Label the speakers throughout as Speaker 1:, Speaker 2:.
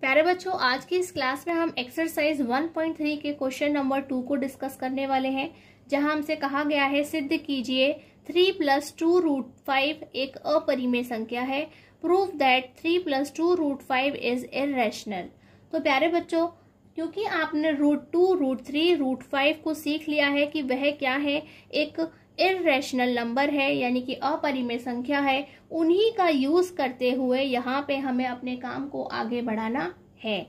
Speaker 1: प्यारे बच्चों, आज की इस क्लास में हम एक्सरसाइज 1.3 के क्वेश्चन नंबर 2 को डिस्कस करने वाले हैं, जहां हमसे कहा गया है सिद्ध कीजिए 3 + 2√5 एक अपरिमेय संख्या है। Prove that 3 + 2√5 is irrational. तो प्यारे बच्चों, क्योंकि आपने √2, √3, √5 को सीख लिया है कि वह क्या है, एक इर्रेशनल नंबर है यानी कि अपरिमेय संख्या है, उन्हीं का यूज करते हुए यहाँ पे हमें अपने काम को आगे बढ़ाना है।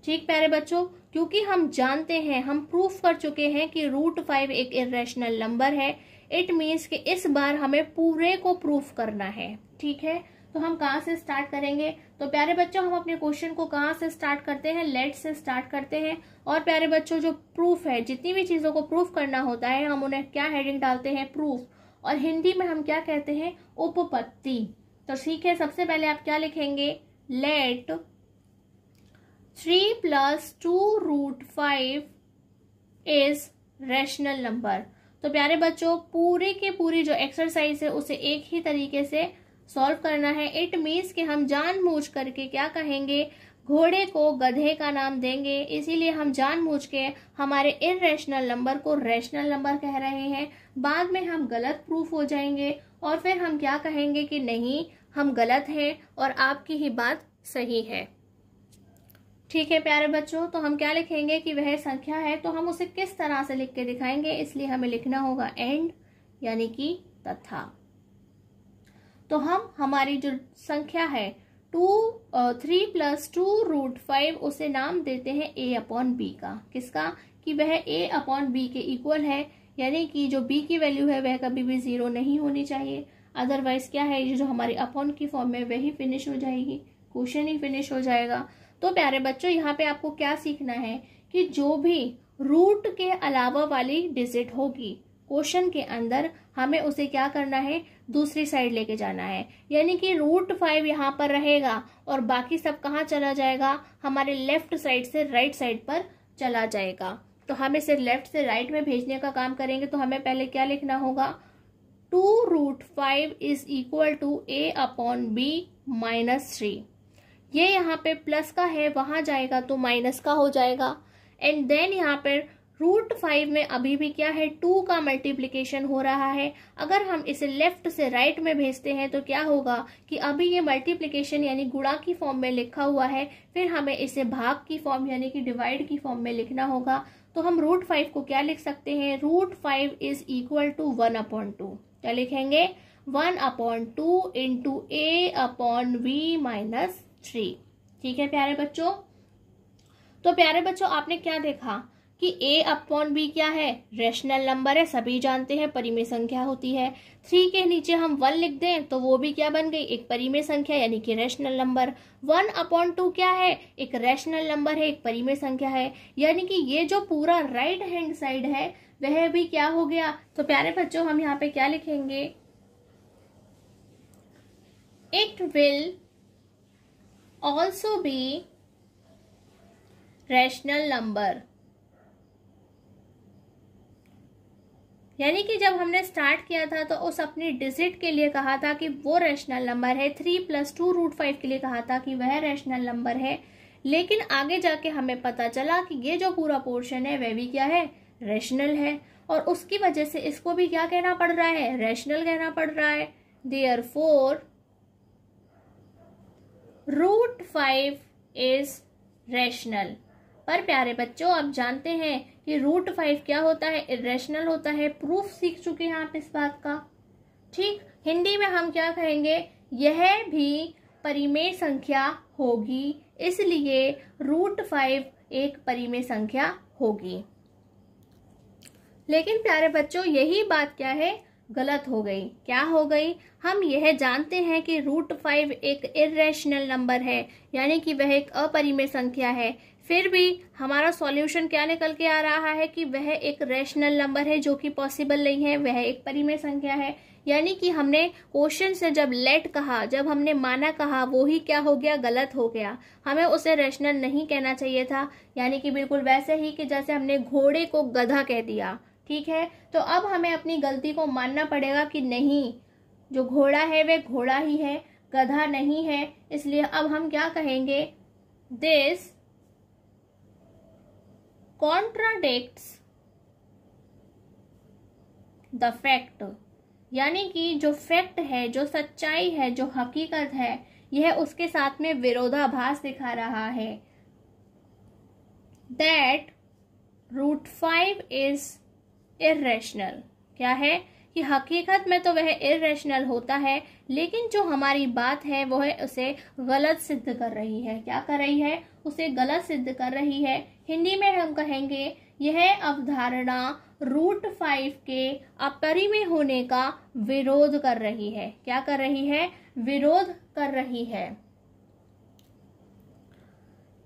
Speaker 1: ठीक प्यारे बच्चों, क्योंकि हम जानते हैं, हम प्रूफ कर चुके हैं कि √5 एक इर्रेशनल नंबर है। इट मीन्स कि इस बार हमें पूरे को प्रूफ करना है। ठीक है, तो हम कहाँ से स्टार्ट करेंगे? तो प्यारे बच्चों, हम अपने क्वेश्चन को कहाँ से स्टार्ट करते हैं? लेट से स्टार्ट करते हैं। और प्यारे बच्चों, जो प्रूफ है, जितनी भी चीजों को प्रूफ करना होता है, हम उन्हें क्या हेडिंग डालते हैं? प्रूफ। और हिंदी में हम क्या कहते हैं? उपपत्ति। तो ठीक है, सबसे पहले आप क्या लिखेंगे? Let 3 + 2√5 is rational number. तो प्यारे बच्चों, पूरी की पूरी जो एक्सरसाइज है उसे एक ही तरीके से सॉल्व करना है। इट मीन्स कि हम जानबूझ करके क्या कहेंगे? घोड़े को गधे का नाम देंगे, इसीलिए हम जानबूझ के हमारे इर्रेशनल नंबर को रैशनल नंबर कह रहे हैं। बाद में हम गलत प्रूफ हो जाएंगे और फिर हम क्या कहेंगे कि नहीं, हम गलत हैं और आपकी ही बात सही है। ठीक है प्यारे बच्चों, तो हम क्या लिखेंगे कि वह संख्या है, तो हम उसे किस तरह से लिख के दिखाएंगे, इसलिए हमें लिखना होगा एंड, यानी कि तथा। तो हम हमारी जो संख्या है 3 + 2√5 उसे नाम देते हैं a/b का। किसका? कि वह a/b के इक्वल है, यानी कि जो b की वैल्यू है वह कभी भी 0 नहीं होनी चाहिए। अदरवाइज क्या है, ये जो हमारी अपॉन की फॉर्म में वही फिनिश हो जाएगी, क्वेश्चन ही फिनिश हो जाएगा। तो प्यारे बच्चों, यहाँ पे आपको क्या सीखना है कि जो भी रूट के अलावा वाली डिजिट होगी क्वेश्चन के अंदर, हमें उसे क्या करना है? दूसरी साइड लेके जाना है। यानी कि √5 यहाँ पर रहेगा और बाकी सब कहाँ चला जाएगा? हमारे लेफ्ट साइड से राइट साइड पर चला जाएगा। तो हम इसे लेफ्ट से राइट में भेजने का काम करेंगे। तो हमें पहले क्या लिखना होगा? 2√5 इज इक्वल टू a/b - 3। ये यहाँ पे प्लस का है, वहां जाएगा तो माइनस का हो जाएगा। एंड देन यहाँ पर √5 में अभी भी क्या है? 2 का मल्टीप्लीकेशन हो रहा है। अगर हम इसे लेफ्ट से राइट में भेजते हैं तो क्या होगा कि अभी ये मल्टीप्लीकेशन यानी गुणा की फॉर्म में लिखा हुआ है, फिर हमें इसे भाग की फॉर्म यानी कि डिवाइड की फॉर्म में लिखना होगा। तो हम √5 को क्या लिख सकते हैं? √5 इज इक्वल टू 1/2। क्या लिखेंगे? 1/2 इंटू a/b - 3। ठीक है प्यारे बच्चों, तो प्यारे बच्चों, आपने क्या देखा कि a/b क्या है? रैशनल नंबर है, सभी जानते हैं, परिमेय संख्या होती है। 3 के नीचे हम 1 लिख दें तो वो भी क्या बन गई? एक परिमेय संख्या यानी कि रैशनल नंबर। 1/2 क्या है? एक रैशनल नंबर है, एक परिमेय संख्या है। यानी कि ये जो पूरा राइट हैंड साइड है वह भी क्या हो गया? तो प्यारे बच्चों, हम यहाँ पे क्या लिखेंगे? It will also be rational number. यानी कि जब हमने स्टार्ट किया था तो उस अपनी डिजिट के लिए कहा था कि वो रैशनल नंबर है, 3 + 2√5 के लिए कहा था कि वह रैशनल नंबर है। लेकिन आगे जाके हमें पता चला कि ये जो पूरा पोर्शन है वह भी क्या है? रैशनल है, और उसकी वजह से इसको भी क्या कहना पड़ रहा है? रैशनल कहना पड़ रहा है। Therefore √5 is rational. पर प्यारे बच्चों, आप जानते हैं कि √5 क्या होता है? इर्रेशनल होता है। प्रूफ सीख चुके हैं आप इस बात का। ठीक, हिंदी में हम क्या कहेंगे? यह भी परिमेय संख्या होगी, इसलिए √5 एक परिमेय संख्या होगी। लेकिन प्यारे बच्चों, यही बात क्या है? गलत हो गई। क्या हो गई? हम यह जानते हैं कि √5 एक इर्रेशनल नंबर है, यानी कि वह एक अपरिमेय संख्या है। फिर भी हमारा सॉल्यूशन क्या निकल के आ रहा है कि वह एक रैशनल नंबर है, जो कि पॉसिबल नहीं है, वह एक परिमेय संख्या है। यानी कि हमने क्वेश्चन से जब लेट कहा, जब हमने माना कहा, वो ही क्या हो गया? गलत हो गया। हमें उसे रैशनल नहीं कहना चाहिए था। यानी कि बिल्कुल वैसे ही कि जैसे हमने घोड़े को गधा कह दिया। ठीक है, तो अब हमें अपनी गलती को मानना पड़ेगा कि नहीं, जो घोड़ा है वह घोड़ा ही है, गधा नहीं है। इसलिए अब हम क्या कहेंगे? दिस कॉन्ट्राडिक्ट्स द फैक्ट, यानी कि जो फैक्ट है, जो सच्चाई है, जो हकीकत है, यह उसके साथ में विरोधाभास दिखा रहा है। दैट रूट 5 इज इर्रेशनल, क्या है कि हकीकत में तो वह इर्रेशनल होता है, लेकिन जो हमारी बात है वो है उसे गलत सिद्ध कर रही है। क्या कर रही है? उसे गलत सिद्ध कर रही है। हिंदी में हम कहेंगे यह अवधारणा रूट 5 के अपरिमेय होने का विरोध कर रही है। क्या कर रही है? विरोध कर रही है।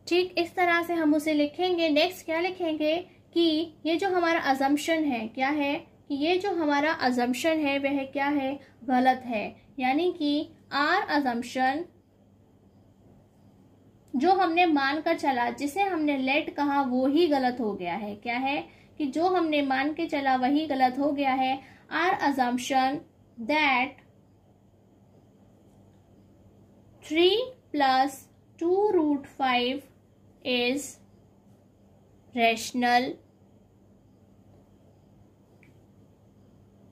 Speaker 1: ठीक इस तरह से हम उसे लिखेंगे। नेक्स्ट क्या लिखेंगे कि ये जो हमारा अजम्पशन है, क्या है कि ये जो हमारा अजम्पशन है वह क्या है? गलत है। यानी कि आर अजम्पशन, जो हमने मानकर चला, जिसे हमने लेट कहा, वो ही गलत हो गया है। क्या है कि जो हमने मान के चला वही गलत हो गया है। Our assumption that 3 + 2 root 5 is rational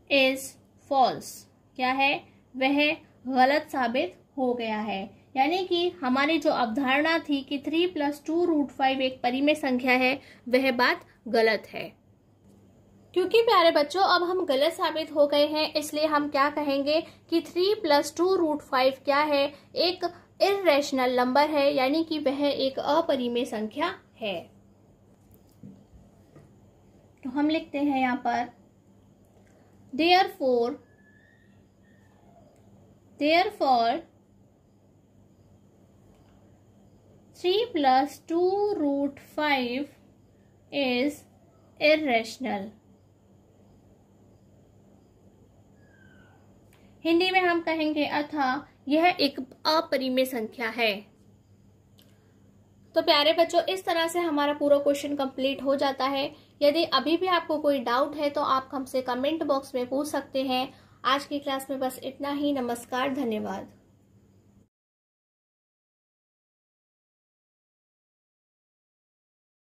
Speaker 1: is false, क्या है? वह गलत साबित हो गया है। यानी कि हमारी जो अवधारणा थी कि 3 + 2 रूट 5 एक परिमेय संख्या है, वह बात गलत है। क्योंकि प्यारे बच्चों अब हम गलत साबित हो गए हैं, इसलिए हम क्या कहेंगे कि 3 + 2 रूट 5 क्या है? एक इर्रेशनल नंबर है, यानी कि वह एक अपरिमेय संख्या है। तो हम लिखते हैं यहाँ पर therefore 3 + 2 root 5 is irrational। Hindi में हम कहेंगे अतः यह एक अपरिमेय संख्या है। तो प्यारे बच्चों इस तरह से हमारा पूरा क्वेश्चन कंप्लीट हो जाता है। यदि अभी भी आपको कोई डाउट है तो आप हमसे कमेंट बॉक्स में पूछ सकते हैं। आज की क्लास में बस इतना ही। नमस्कार, धन्यवाद।